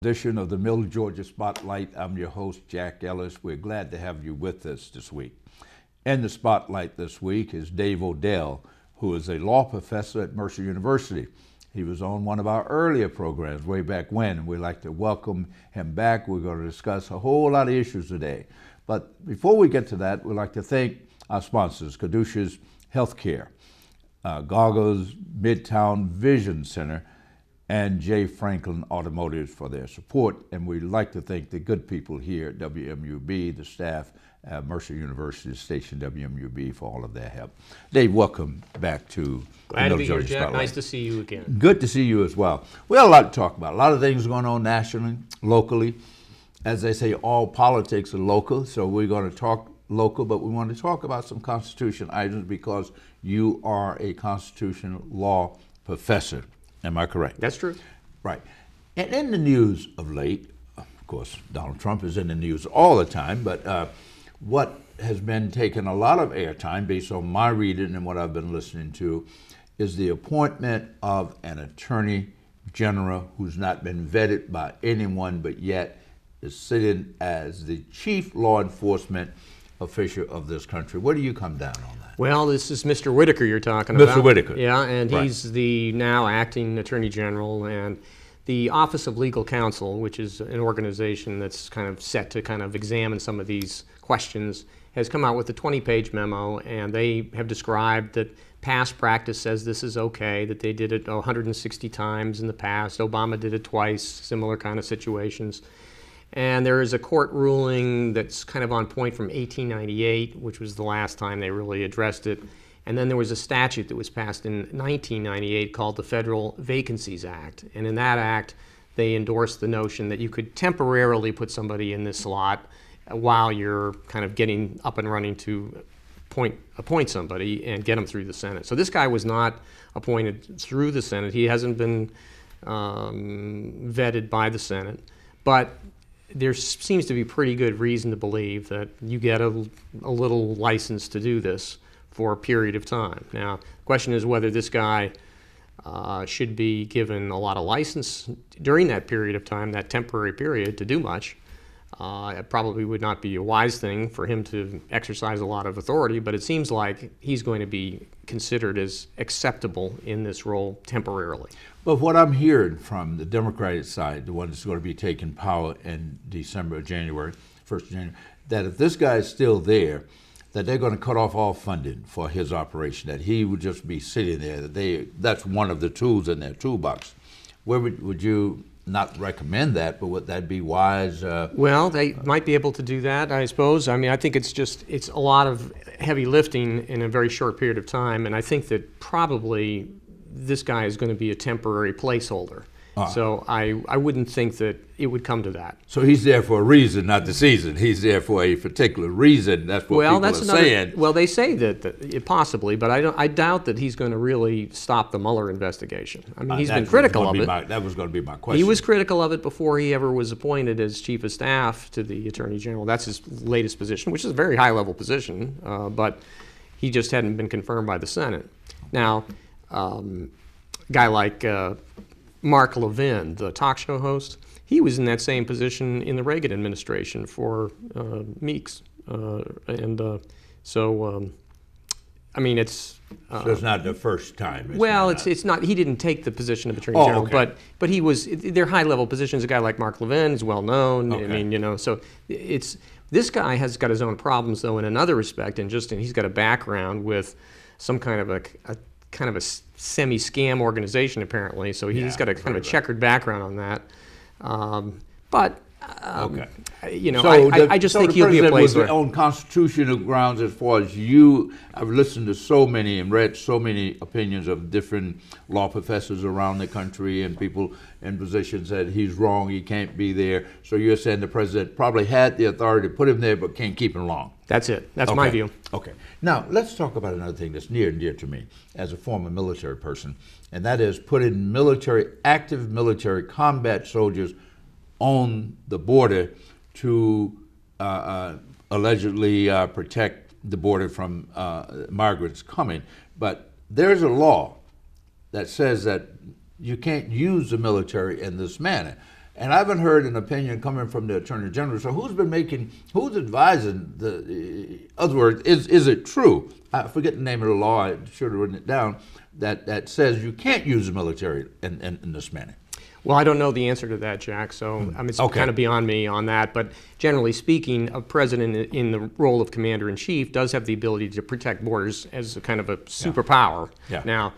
Edition of the Middle Georgia Spotlight. I'm your host, Jack Ellis. We're glad to have you with us this week. In the spotlight this week is Dave Odell, who is a law professor at Mercer University. He was on one of our earlier programs way back when, and we'd like to welcome him back. We're going to discuss a whole lot of issues today. But before we get to that, we'd like to thank our sponsors, Caduceus Healthcare, Gargo's Midtown Vision Center, and J. Franklin Automotives for their support. And we'd like to thank the good people here at WMUB, the staff at Mercer University Station WMUB for all of their help. Dave, welcome back to Glad to be here, Jack. Nice to see you again. Good to see you as well. We have a lot to talk about. A lot of things going on nationally, locally. As they say, all politics are local, so we're going to talk local, but we want to talk about some constitution items because you are a constitutional law professor. Am I correct? That's true. Right. And in the news of late, of course, Donald Trump is in the news all the time, but what has been taking a lot of airtime based on my reading and what I've been listening to is the appointment of an attorney general who's not been vetted by anyone but yet is sitting as the chief law enforcement official of this country. Where do you come down on that? Well, this is Mr. Whitaker you're talking about. Mr. Whitaker. Yeah, and Right. he's the now acting attorney general, and the Office of Legal Counsel, which is an organization that's kind of set to kind of examine some of these questions, has come out with a 20-page memo, and they have described that past practice says this is okay, that they did it 160 times in the past. Obama did it twice, similar kind of situations. And there is a court ruling that's kind of on point from 1898, which was the last time they really addressed it. And then there was a statute that was passed in 1998 called the Federal Vacancies Act. And in that act, they endorsed the notion that you could temporarily put somebody in this slot while you're kind of getting up and running to appoint somebody and get them through the Senate. So this guy was not appointed through the Senate. He hasn't been vetted by the Senate. But there seems to be pretty good reason to believe that you get a little license to do this for a period of time. Now, the question is whether this guy should be given a lot of license during that period of time, that temporary period, to do much. It probably would not be a wise thing for him to exercise a lot of authority, but it seems like he's going to be considered as acceptable in this role temporarily. But what I'm hearing from the Democratic side, the one that's going to be taking power in December or January, 1st of January, that if this guy is still there, that they're going to cut off all funding for his operation, that he would just be sitting there, that's one of the tools in their toolbox. Where would you not recommend that, but would that be wise? Well, they might be able to do that, I suppose. I mean, I think it's a lot of heavy lifting in a very short period of time, and I think that probably this guy is going to be a temporary placeholder. So I wouldn't think that it would come to that. So he's there for a reason, not the season. He's there for a particular reason. That's what people are saying. Well, they say that possibly, but I doubt that he's going to really stop the Mueller investigation. I mean, he's been critical of it. That was going to be my question. He was critical of it before he ever was appointed as chief of staff to the attorney general. That's his latest position, which is a very high-level position, but he just hadn't been confirmed by the Senate. Now, a guy like Mark Levin, the talk show host, he was in that same position in the Reagan administration for Meeks. I mean, it's... so it's not the first time. It's not. He didn't take the position of attorney general, okay. but he was. They're high-level positions. A guy like Mark Levin is well known. Okay. I mean, so it's... This guy has got his own problems, though, in another respect, and he's got a background with some kind of a semi-scam organization, apparently. So he's got a kind of a checkered background on that. I just think he'll be a placeholder. On constitutional grounds, as far as you, I've listened to so many and read so many opinions of different law professors around the country and people in positions that he's wrong, he can't be there. So you're saying the president probably had the authority to put him there, but can't keep him long. That's it. That's my view. Okay. Now, let's talk about another thing that's near and dear to me as a former military person, and that is putting active military combat soldiers on the border to allegedly protect the border from migrants coming. But there's a law that says that you can't use the military in this manner. And I haven't heard an opinion coming from the Attorney General. So who's advising other words, is it true? I forget the name of the law, I should have written it down, that says you can't use the military in this manner. Well, I don't know the answer to that, Jack, so it's kind of beyond me on that. But generally speaking, a president in the role of commander-in-chief does have the ability to protect borders as a kind of a superpower. Yeah. Now,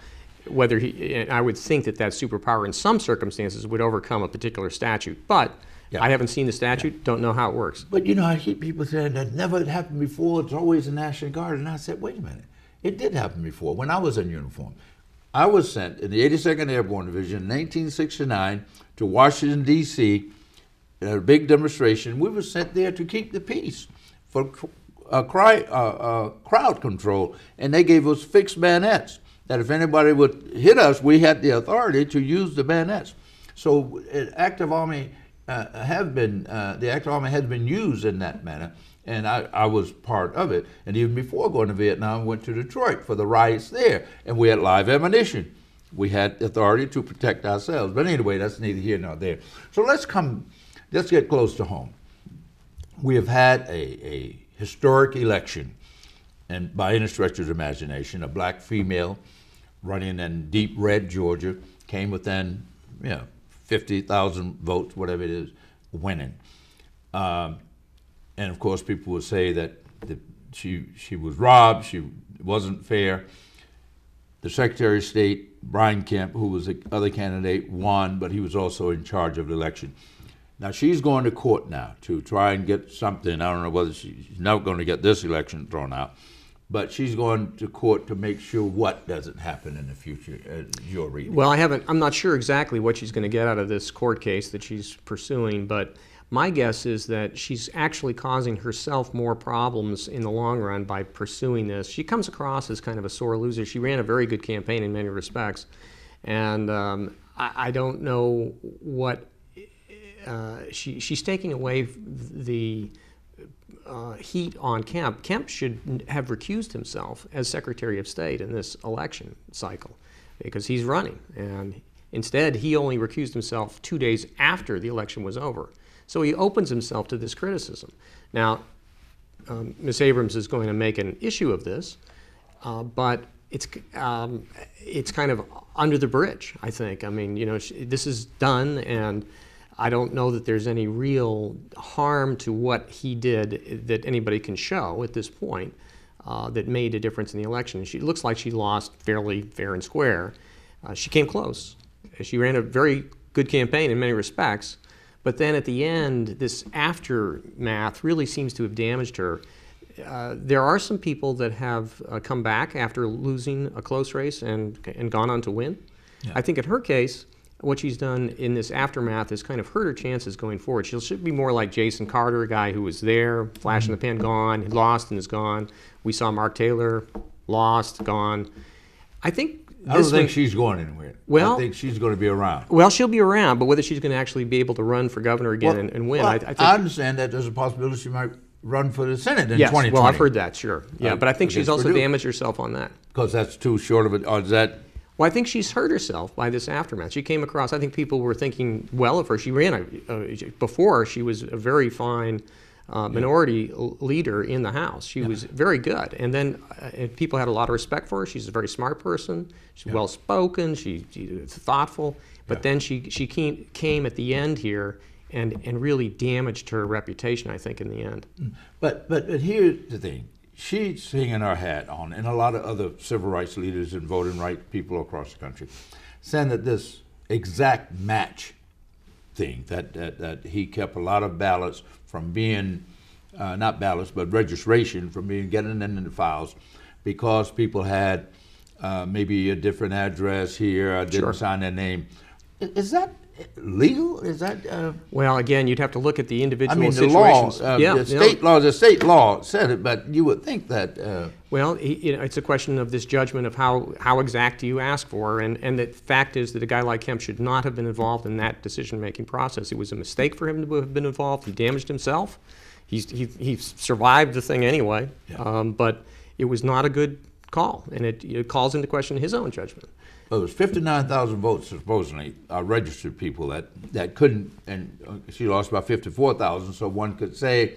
I would think that superpower in some circumstances would overcome a particular statute. But I haven't seen the statute, don't know how it works. But I hear people saying that never happened before, it's always the National Guard. And I said, wait a minute, it did happen before when I was in uniform. I was sent in the 82nd Airborne Division in 1969 to Washington, D.C. in a big demonstration. We were sent there to keep the peace for crowd control, and they gave us fixed bayonets that if anybody would hit us, we had the authority to use the bayonets. So active Army the active Army has been used in that manner. And I was part of it. And even before going to Vietnam, I went to Detroit for the riots there. And we had live ammunition. We had authority to protect ourselves. But anyway, that's neither here nor there. So let's get close to home. We have had a historic election, and by any stretch of the imagination, a black female running in deep red Georgia came within 50,000 votes, whatever it is, winning. And of course, people would say that she was robbed, she wasn't fair. The Secretary of State, Brian Kemp, who was the other candidate, won, but he was also in charge of the election. Now she's going to court now to try and get something. I don't know whether she's not going to get this election thrown out, but she's going to court to make sure what doesn't happen in the future, as you're reading. Well, I'm not sure exactly what she's going to get out of this court case that she's pursuing, but my guess is that she's actually causing herself more problems in the long run by pursuing this. She comes across as kind of a sore loser. She ran a very good campaign in many respects, and I don't know what she's taking away the heat on Kemp. Kemp should have recused himself as Secretary of State in this election cycle because he's running, and instead he only recused himself 2 days after the election was over. So he opens himself to this criticism. Now, Ms. Abrams is going to make an issue of this, but it's kind of under the bridge, I think. I mean, this is done, and I don't know that there's any real harm to what he did that anybody can show at this point that made a difference in the election. It looks like she lost fairly fair and square. She came close. She ran a very good campaign in many respects. But then at the end, this aftermath really seems to have damaged her. There are some people that have come back after losing a close race and gone on to win. Yeah. I think in her case, what she's done in this aftermath has kind of hurt her chances going forward. She should be more like Jason Carter, a guy who was there, flash in the pan, gone, lost and is gone. We saw Mark Taylor, lost, gone. I don't think she's going anywhere. Well, I think she's going to be around. Well, she'll be around, but whether she's going to actually be able to run for governor again and win, well, I think. I understand that there's a possibility she might run for the Senate in 2020. Well, I've heard that, sure. Yeah, but I think she's also damaged herself on that. Because that's too short of it, or is that? Well, I think she's hurt herself by this aftermath. She came across, I think people were thinking well of her. She ran, before she was a very fine minority leader in the House. She was very good. And then people had a lot of respect for her. She's a very smart person. She's well-spoken. She's thoughtful. But then she came at the end here and really damaged her reputation, I think, in the end. But here's the thing. She's hanging her hat on, and a lot of other civil rights leaders and voting rights people across the country, saying that this exact match thing, that he kept a lot of ballots from being, not ballots, but registration from being getting into the files because people had maybe a different address here, didn't sign their name. Is that legal? Is that? Well, again, you'd have to look at the individual situations. situations. The state law said it, but you would think that. Well, it's a question of this judgment of how exact do you ask for, and the fact is that a guy like Kemp should not have been involved in that decision-making process. It was a mistake for him to have been involved. He damaged himself. He survived the thing anyway, but it was not a good call, and it calls into question his own judgment. it was 59,000 votes supposedly, registered people that couldn't, and she lost by 54,000. So one could say,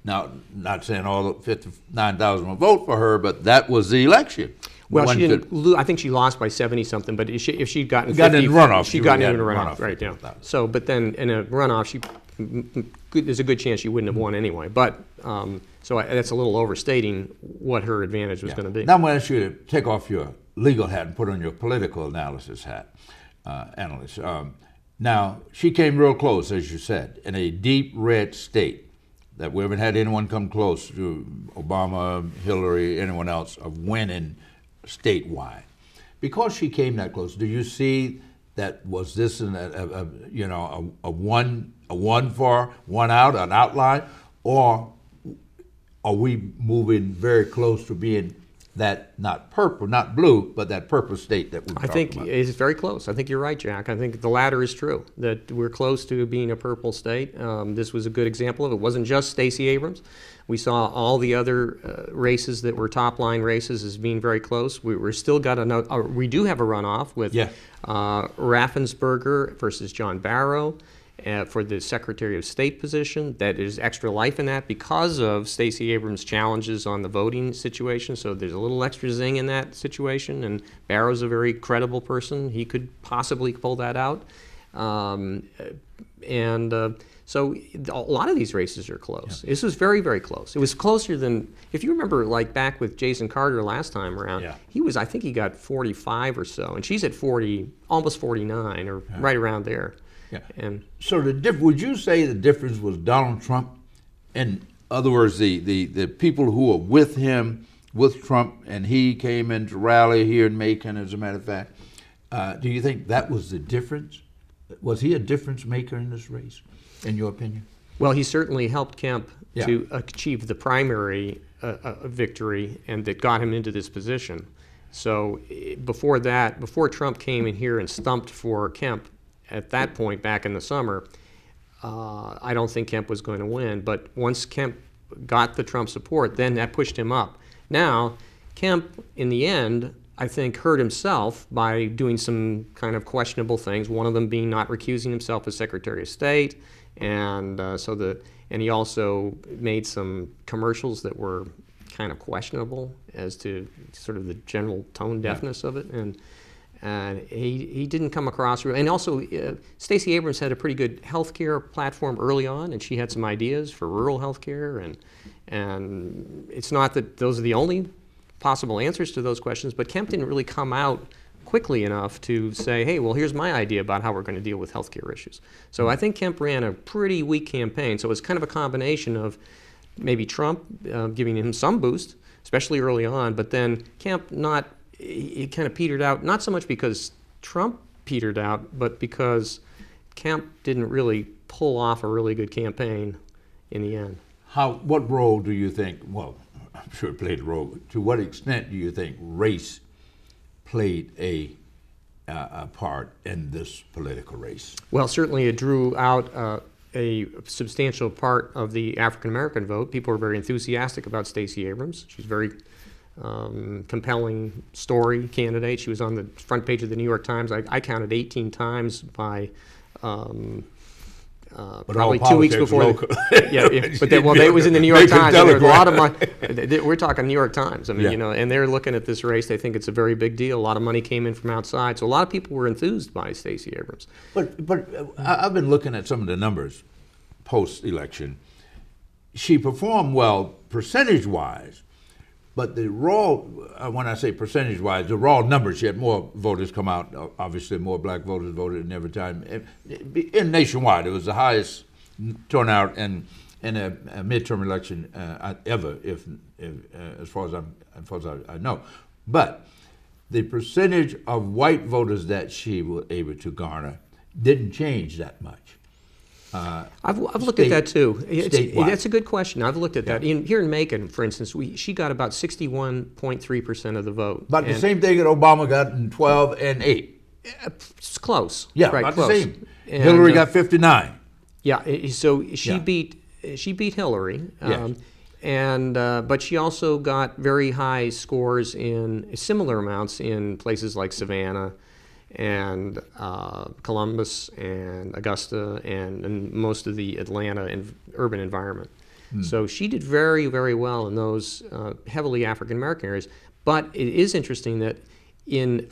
now not saying all the 59,000 will vote for her, but that was the election. Well, she didn't. I think she lost by 70 something. But if she'd gotten 50, got in runoff, she got in a runoff, runoff, right? Yeah. So, but then in a runoff, there's a good chance she wouldn't have won anyway. But so that's a little overstating what her advantage was going to be. Now I'm going to ask you to take off your legal hat and put on your political analysis hat, analyst. Now she came real close, as you said, in a deep red state that we haven't had anyone come close to Obama, Hillary, anyone else of winning statewide. Because she came that close, do you see that was this a one for, one out, an outline, or are we moving very close to being that not purple, not blue, but that purple state that we're talking about? I think it's very close. I think you're right, Jack. I think the latter is true, that we're close to being a purple state. This was a good example of it. It wasn't just Stacey Abrams. We saw all the other races that were top-line races as being very close. We still got we do have a runoff with Raffensperger versus John Barrow for the Secretary of State position. That is extra life in that because of Stacey Abrams' challenges on the voting situation. So there's a little extra zing in that situation, and Barrow's a very credible person. He could possibly pull that out. So a lot of these races are close. Yeah. This was very, very close. It was closer than, if you remember, like back with Jason Carter last time around, he was, I think he got 45 or so, and she's at 40, almost 49, or right around there. Yeah. And so would you say the difference was Donald Trump? In other words, the people who were with him, with Trump, and he came in to rally here in Macon, as a matter of fact, do you think that was the difference? Was he a difference maker in this race, in your opinion? Well, he certainly helped Kemp to achieve the primary victory, and that got him into this position. So before that, before Trump came in here and stumped for Kemp, at that point back in the summer, I don't think Kemp was going to win. But once Kemp got the Trump support, then that pushed him up. Now, Kemp, in the end, I think hurt himself by doing some kind of questionable things, one of them being not recusing himself as Secretary of State, and he also made some commercials that were kind of questionable as to sort of the general tone deafness of it, and he didn't come across real. And also, Stacey Abrams had a pretty good healthcare platform early on, and she had some ideas for rural healthcare, and it's not that those are the only possible answers to those questions, but Kemp didn't really come out quickly enough to say, hey, well, here's my idea about how we're going to deal with healthcare issues. So I think Kemp ran a pretty weak campaign. So it was kind of a combination of maybe Trump giving him some boost, especially early on, but then Kemp he kind of petered out, not so much because Trump petered out, but because Kemp didn't really pull off a really good campaign in the end. What role do you think, well, I'm sure it played a role, to what extent do you think race played a part in this political race? Well, certainly it drew out a substantial part of the African-American vote. People were very enthusiastic about Stacey Abrams. She's a very compelling story candidate. She was on the front page of the New York Times. I counted 18 times by probably 2 weeks before. It was in the New York Times. And there was a lot of money. We're talking New York Times. I mean, and they're looking at this race. They think it's a very big deal. A lot of money came in from outside, so a lot of people were enthused by Stacey Abrams. But I've been looking at some of the numbers post-election. She performed well percentage-wise, but the raw, when I say percentage-wise, the raw numbers, she had more voters come out. Obviously, more black voters voted than every time. In nationwide, it was the highest turnout in a midterm election ever, as far as I know. But the percentage of white voters that she was able to garner didn't change that much. I've looked at that too. That's a good question. I've looked at that. Here in Macon, for instance, she got about 61.3% of the vote. About the same thing that Obama got in 12 and 8. It's close. Yeah, right, about close. the same. And Hillary got 59. Yeah, so she beat Hillary. Yes. but she also got very high scores in similar amounts in places like Savannah and Columbus and Augusta and most of the Atlanta urban environment. So she did very, very well in those heavily African American areas. But it is interesting that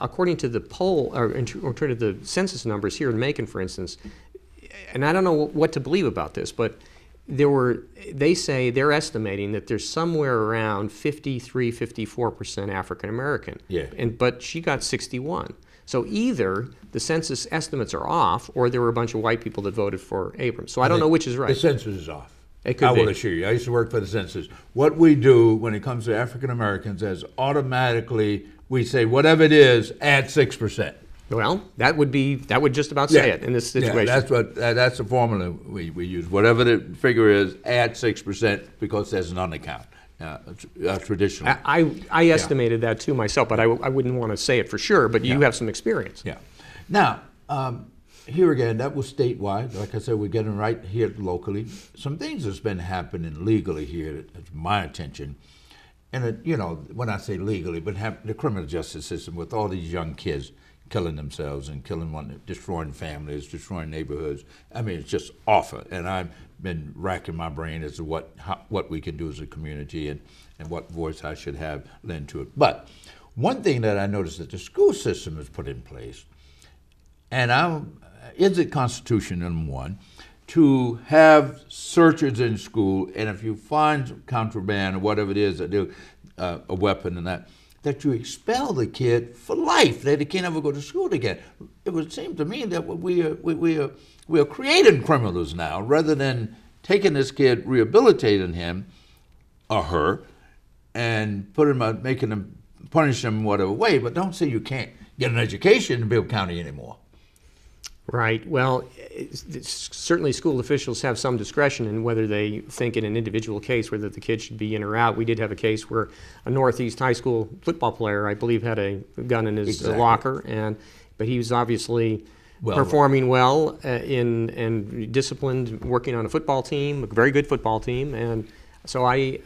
according to the poll, or to the census numbers here in Macon, for instance, and I don't know what to believe about this, but they say they're estimating that there's somewhere around 53-54% African American. Yeah. But she got 61. So either the census estimates are off, or there were a bunch of white people that voted for Abrams. So I don't know which is right. The census is off. It could I be. will assure you. I used to work for the census. What we do when it comes to African Americans is automatically we say whatever it is, add 6%. Well, that would just about say it in this situation. Yeah, that's the formula we use. Whatever the figure is, add 6% because there's an undercount. Traditionally, I estimated that too myself, but I wouldn't want to say it for sure. But you have some experience. Yeah. Now, here again, that was statewide. Like I said, we're getting right here locally. Some things that's been happening legally here that's my attention. And, when I say legally, but the criminal justice system with all these young kids killing themselves and destroying families, destroying neighborhoods. I mean, it's just awful. And I've been racking my brain as to what we can do as a community and what voice I should have lend to it. But one thing that I noticed that the school system has put in place, and is it constitutional, number one, to have searches in school, and if you find contraband or whatever it is, a weapon and that you expel the kid for life, that they can't ever go to school again. It would seem to me that we are creating criminals now, rather than taking this kid, rehabilitating him or her, and making them, punish them whatever way. But don't say you can't get an education in Bibb County anymore. Right. Well, certainly school officials have some discretion in whether they think in an individual case whether the kid should be in or out. We did have a case where a Northeast high school football player, I believe, had a gun in his locker, but he was obviously performing well and disciplined, working on a football team, a very good football team, and so I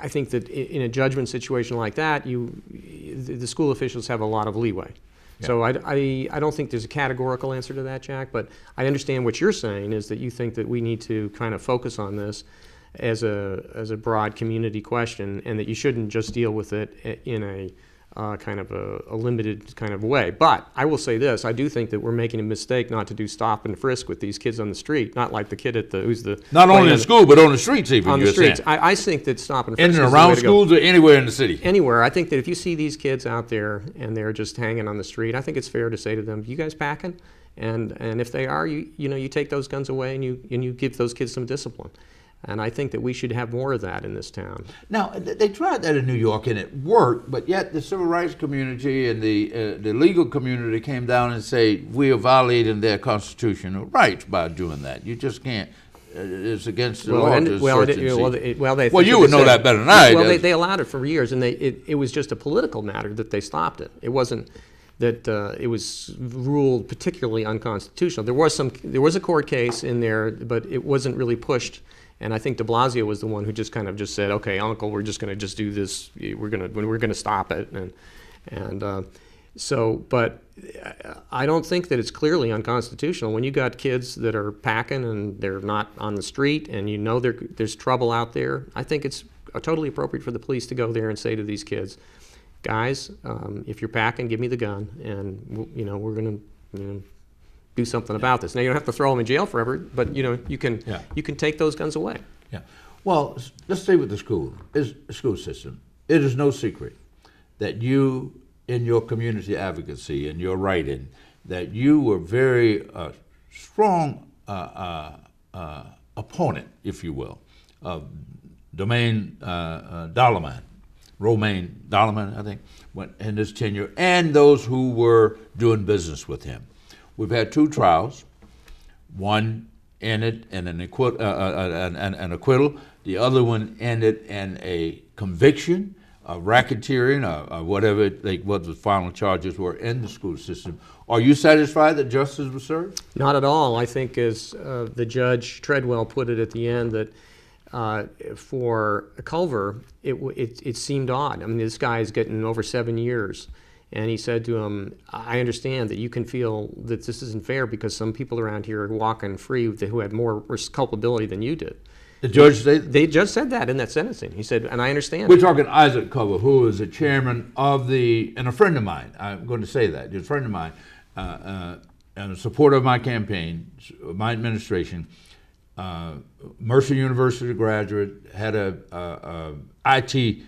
think that in a judgment situation like that, the school officials have a lot of leeway. Yeah. So I don't think there's a categorical answer to that, Jack, but I understand what you're saying is that you think that we need to kind of focus on this as a broad community question, and that you shouldn't just deal with it in a kind of a limited kind of way. But I will say this, I do think that we're making a mistake not to do stop and frisk with these kids on the street, not like the kid not only in school, but on the streets even. On the streets. I think that stop and frisk in and around schools or anywhere in the city? Anywhere. I think that if you see these kids out there and they're just hanging on the street, I think it's fair to say to them, you guys packing? And if they are, you take those guns away and you give those kids some discipline. And I think that we should have more of that in this town. Now, they tried that in New York, and it worked, but yet the civil rights community and the legal community came down and say, we are violating their constitutional rights by doing that. You just can't. It's against the law to search and see. Well, you would know that better than I do. Well, they allowed it for years, and it was just a political matter that they stopped it. It wasn't that it was ruled particularly unconstitutional. There was a court case in there, but it wasn't really pushed. And I think de Blasio was the one who just kind of just said, "Okay, Uncle, we're just going to just do this. We're going to stop it." But I don't think that it's clearly unconstitutional when you got kids that are packing and they're not on the street, and there's trouble out there. I think it's totally appropriate for the police to go there and say to these kids, "Guys, if you're packing, give me the gun, and we're going to." Do something about this. Now you don't have to throw them in jail forever, but you can take those guns away. Yeah. Well, let's stay with the school system. It is no secret that you, in your community advocacy and your writing, that you were very strong opponent, if you will, of Romain Dollarman, I think, in his tenure, and those who were doing business with him. We've had 2 trials. One ended in an acquittal. The other one ended in a conviction, racketeering, or whatever what the final charges were in the school system. Are you satisfied that justice was served? Not at all. I think, as the Judge Treadwell put it at the end, that for Culver, it seemed odd. I mean, this guy is getting over 7 years. And he said to him, I understand that you can feel that this isn't fair because some people around here are walking free who had more culpability than you did. The judge said? They just said that in that sentencing. He said, and I understand. We're talking Isaac Culver, who is the chairman of and a friend of mine, I'm going to say that, he's a friend of mine, and a supporter of my campaign, my administration, Mercer University graduate, had a IT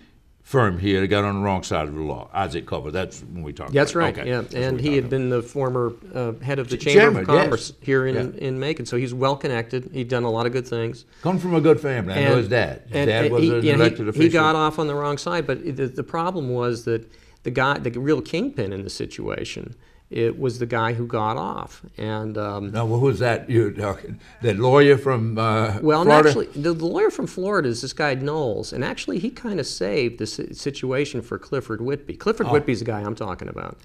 firm here that got on the wrong side of the law. Isaac Culver, that's when we talked That's about. right, Okay. yeah. That's and he had been the former head of the Chairman, Chamber of Commerce yes. here in Macon, so he's well connected. He'd done a lot of good things. Come from a good family. I know his dad. His dad was an elected official. He got off on the wrong side, but the problem was that the real kingpin in the situation, it was the guy who got off. And now, who was that you're talking? That lawyer from well, Florida? actually, the lawyer from Florida is this guy Knowles, and actually he kind of saved the situation for Clifford Whitby. Clifford Whitby's the guy I'm talking about.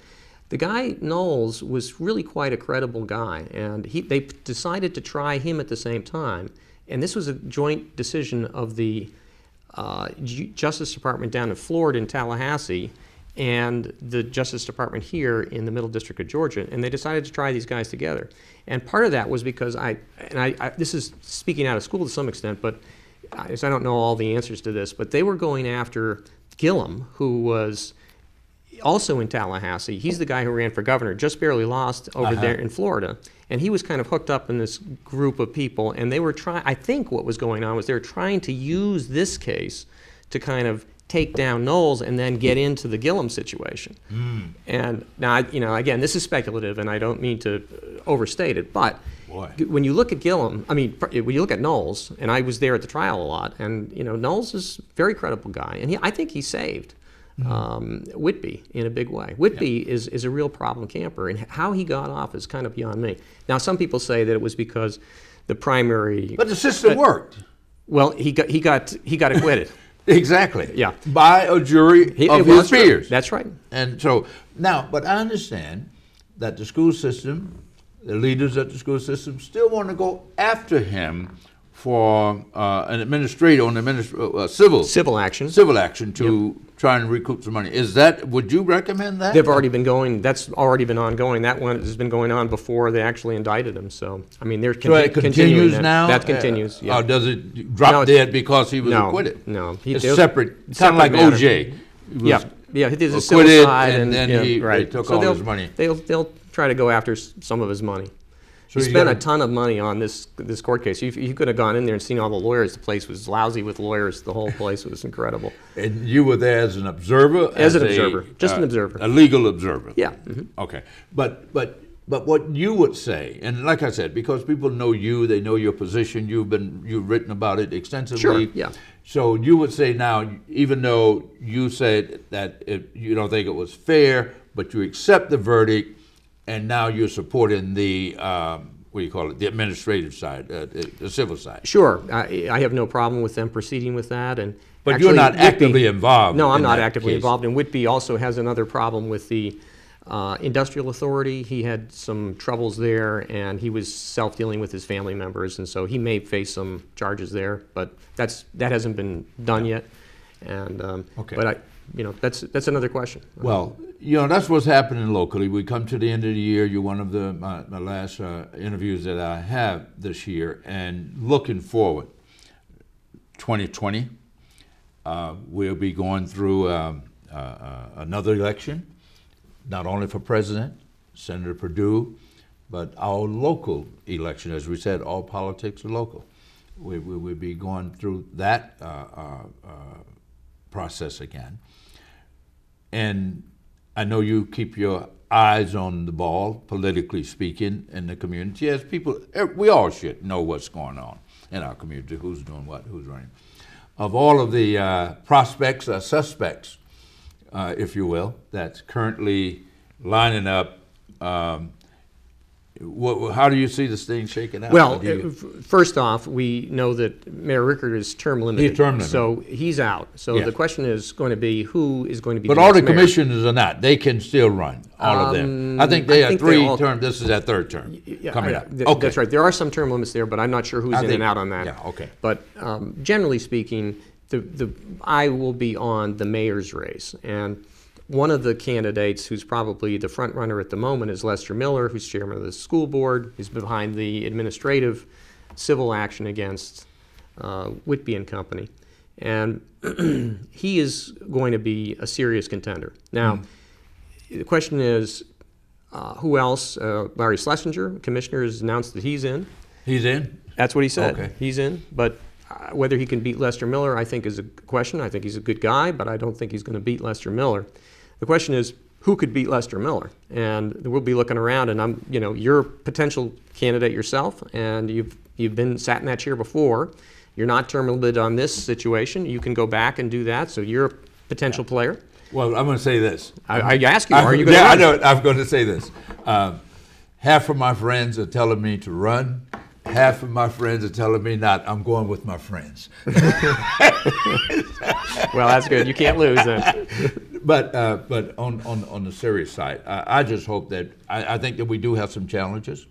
The guy Knowles was really quite a credible guy, and they decided to try him at the same time. And this was a joint decision of the Justice Department down in Florida in Tallahassee and the Justice Department here in the Middle District of Georgia, and they decided to try these guys together. And part of that was because this is speaking out of school to some extent, but I don't know all the answers to this, but they were going after Gillum, who was also in Tallahassee. He's the guy who ran for governor, just barely lost over there in Florida. And he was kind of hooked up in this group of people, and they were trying, I think what was going on was they were trying to use this case to kind of take down Knowles and then get into the Gillum situation. And now, again, this is speculative, and I don't mean to overstate it, but when you look at Gillum, when you look at Knowles, and I was there at the trial a lot, and Knowles is a very credible guy, and I think he saved Whitby in a big way. Whitby is a real problem camper, and how he got off is kind of beyond me. Now, some people say that it was because the primary... But the system worked. Well, he got acquitted. Exactly. Yeah. By a jury of his peers. That's right. And so now, but I understand that the school system, the leaders at the school system, still want to go after him for civil action to try and recoup some money. Would you recommend that? They've already been going. That's already been ongoing. That one has been going on before they actually indicted him. So they're it continues now. That continues. Yeah. Or does it drop dead because he was acquitted? No, it's separate, kind of like OJ. Yeah, there's a civil side, and then they took all his money. They'll try to go after some of his money. So he spent a ton of money on this court case. You could have gone in there and seen all the lawyers. The place was lousy with lawyers. The whole place was incredible. And you were there as an observer? As an observer. Just an observer. A legal observer? Yeah. Okay. But what you would say, and like I said, because people know you, they know your position, you've written about it extensively. Sure, yeah. So you would say now, even though you said that you don't think it was fair, but you accept the verdict, and now you're supporting the the administrative side, the civil side. Sure, I have no problem with them proceeding with that. But actually, you're not actively involved. No, I'm not actively involved. And Whitby also has another problem with the industrial authority. He had some troubles there, and he was self-dealing with his family members, and so he may face some charges there. But that hasn't been done yet. And but that's another question. Well, that's what's happening locally. We come to the end of the year. You're one of my last interviews that I have this year. And looking forward, 2020, we'll be going through another election, not only for president, Senator Perdue, but our local election. As we said, all politics are local. We'll be going through that process again. And I know you keep your eyes on the ball, politically speaking, in the community. As people, we all should know what's going on in our community, who's doing what, who's running. Of all of the prospects, suspects, if you will, that's currently lining up, How do you see this thing shaking out? Well, first off, we know that Mayor Rickard is term limited. He's term limited. So he's out. So Yes. the question is going to be who is going to be But the all next the mayor. commissioners are not. They can still run, all of them. I think they have 3 all- terms. This is their 3rd term coming up. Okay. That's right. There are some term limits there, but I'm not sure who's in and out on that. Yeah, okay. But generally speaking, I will be on the mayor's race. And one of the candidates who's probably the front runner at the moment is Lester Miller, who's chairman of the school board. He's behind the administrative civil action against Whitby and Company. And he is going to be a serious contender. Now, the question is, who else? Larry Schlesinger, commissioner, has announced that he's in. He's in? That's what he said. Okay. He's in. But whether he can beat Lester Miller, I think, is a question. I think he's a good guy, but I don't think he's going to beat Lester Miller. The question is, who could beat Lester Miller? And we'll be looking around, and you're a potential candidate yourself, and you've been sat in that chair before. You're not term limited on this situation. You can go back and do that. So you're a potential player. Well, I'm going to say this. I ask you, are you going to Yeah, run? I know. I'm going to say this. Half of my friends are telling me to run. Half of my friends are telling me not. I'm going with my friends. Well, that's good. You can't lose then. But on the serious side, I just hope that I think that we do have some challenges.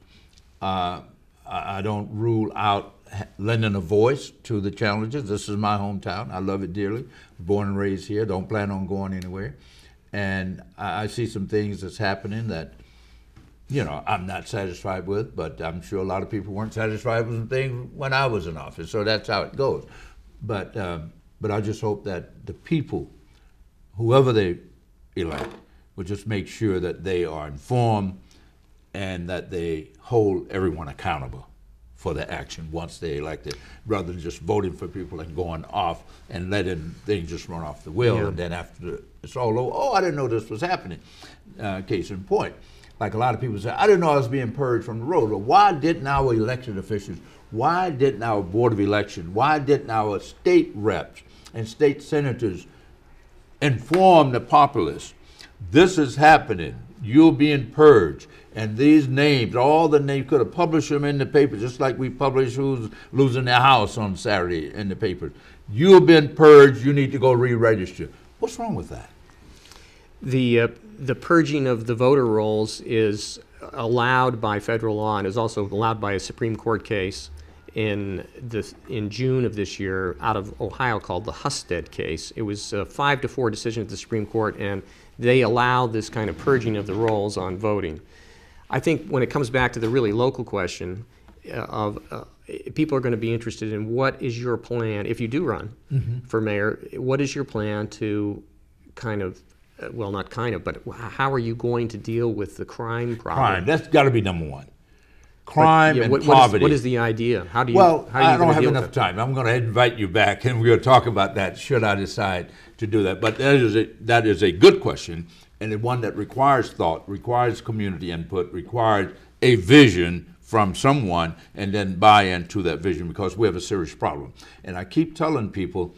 I don't rule out lending a voice to the challenges. This is my hometown. I love it dearly. Born and raised here. Don't plan on going anywhere. And I see some things that's happening that, I'm not satisfied with, but I'm sure a lot of people weren't satisfied with some things when I was in office. So that's how it goes. But I just hope that the people, whoever they elect, will just make sure that they are informed and that they hold everyone accountable for their action once they're elected, rather than just voting for people and going off and letting things just run off the wheel. Yeah. And then after it's all over, oh, I didn't know this was happening. Case in point. Like a lot of people say, I didn't know I was being purged from the road. Well, why didn't our elected officials, why didn't our Board of Election, why didn't our state reps and state senators inform the populace? This is happening. You're being purged. And these names, all the names, could have published them in the paper, just like we publish who's losing their house on Saturday in the paper. You've been purged. You need to go re-register. What's wrong with that? The purging of the voter rolls is allowed by federal law and is also allowed by a Supreme Court case in June of this year out of Ohio called the Husted case. It was a 5-4 decision at the Supreme Court, and they allowed this kind of purging of the rolls on voting. I think when it comes back to the really local question of people are going to be interested in what is your plan, if you do run for mayor, what is your plan to kind of, well, not kind of, but how are you going to deal with the crime problem? Crime, that's got to be number one. Crime and what poverty. What is the idea? How do you? Well, how are you I don't gonna have deal with enough it? time. I'm going to invite you back, and we're going to talk about that should I decide to do that. But that is a good question, and one that requires thought, requires community input, requires a vision from someone, and then buy into that vision, because we have a serious problem. And I keep telling people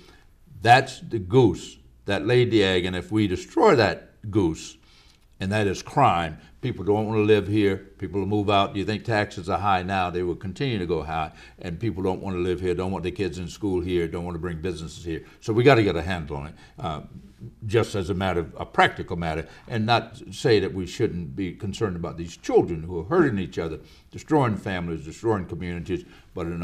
that's the goose that laid the egg, and if we destroy that goose, and that is crime, people don't want to live here, people will move out. You think taxes are high now, they will continue to go high, and people don't want to live here, don't want their kids in school here, don't want to bring businesses here. So we got to get a handle on it, just as a practical matter, and not say that we shouldn't be concerned about these children who are hurting each other, destroying families, destroying communities, but in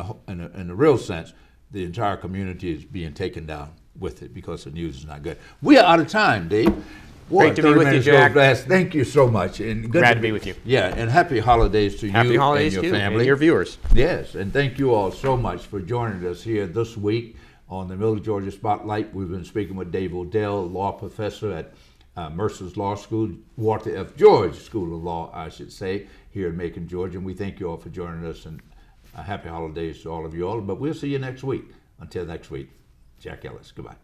a real sense, the entire community is being taken down with it because the news is not good. We are out of time, Dave. Boy, Great to be with you, Jack. Thank you so much. And Glad to be with you. Yeah, and happy holidays to Happy you holidays and to your you family. and your viewers. Yes, and thank you all so much for joining us here this week on the Middle Georgia Spotlight. We've been speaking with Dave Odell, law professor at Mercer's Law School, Walter F. George School of Law, I should say, here in Macon, Georgia. And we thank you all for joining us, and happy holidays to all of you all. But we'll see you next week. Until next week, Jack Ellis. Goodbye.